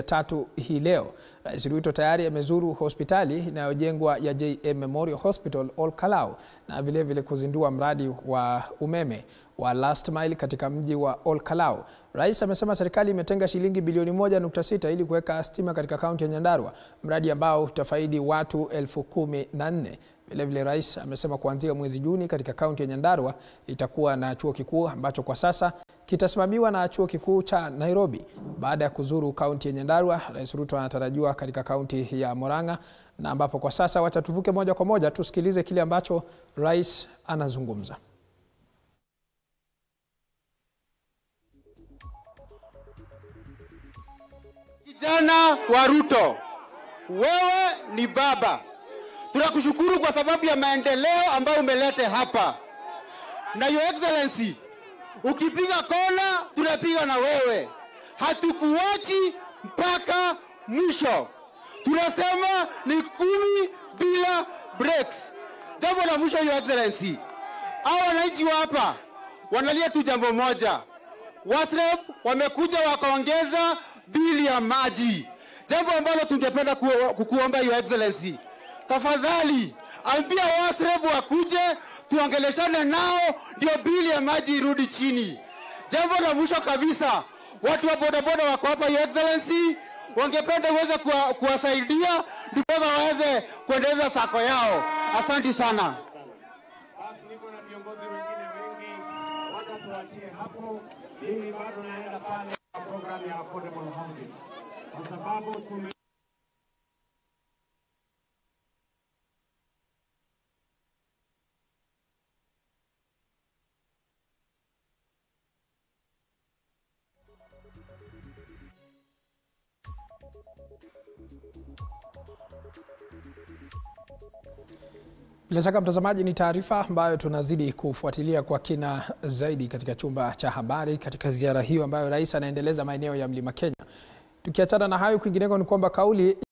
Tatu hii leo. Rais Ruto tayari amezuru hospitali inayojengwa ya JM Memorial Hospital Ol Kalou na vile vile kuzindua mradi wa umeme wa Last Mile katika mji wa Ol Kalou. Rais amesema serikali imetenga shilingi bilioni 1.6 ili kuweka stima katika kaunti ya Nyandarua, mradi ambao utafaidi watu 14,000. Vile vile rais amesema kuanzia mwezi Juni katika kaunti ya Nyandarua itakuwa na chuo kikuu ambacho kwa sasa kitasimamiwa na chuo kikuu cha Nairobi. Baada ya kuzuru kaunti ya Nyandarua, Rais Ruto anatarajiwa katika kaunti ya Murang'a, na ambapo kwa sasa wacha tuvuke moja kwa moja tusikilize kile ambacho rais anazungumza. Kijana wa Ruto, wewe ni baba. Tunakushukuru kwa sababu ya maendeleo ambayo umelete hapa. Na Your Excellency, ukipiga kona tunapiga na wewe. Hatukuachi mpaka mwisho. Tunasema ni 10 bila breaks. Jambo la mwisho, Your Excellency, hao wananchi wa hapa wanalia tu jambo moja. WASREB wamekuja wakaongeza bili ya maji. Jambo ambalo tungependa kukuomba Your Excellency, tafadhali ambia WASREB wakuje tuongeleshane nao ndio bili ya maji irudi chini. Jambo la mwisho kabisa, watu wa bodaboda wako hapa Your Excellency, wangependa uweze kuwasaidia ndipo waweze kuendeleza sako yao. Asante sana. Basi niko na viongozi wengine wengi, wacha tuachie hapo. Mimi bado naenda pale kwa program ya affordable housing. Kwa sababu Bila shaka mtazamaji, ni taarifa ambayo tunazidi kufuatilia kwa kina zaidi katika chumba cha habari katika ziara hiyo ambayo rais anaendeleza maeneo ya Mlima Kenya. Tukiachana na hayo, kwingineko ni kwamba kauli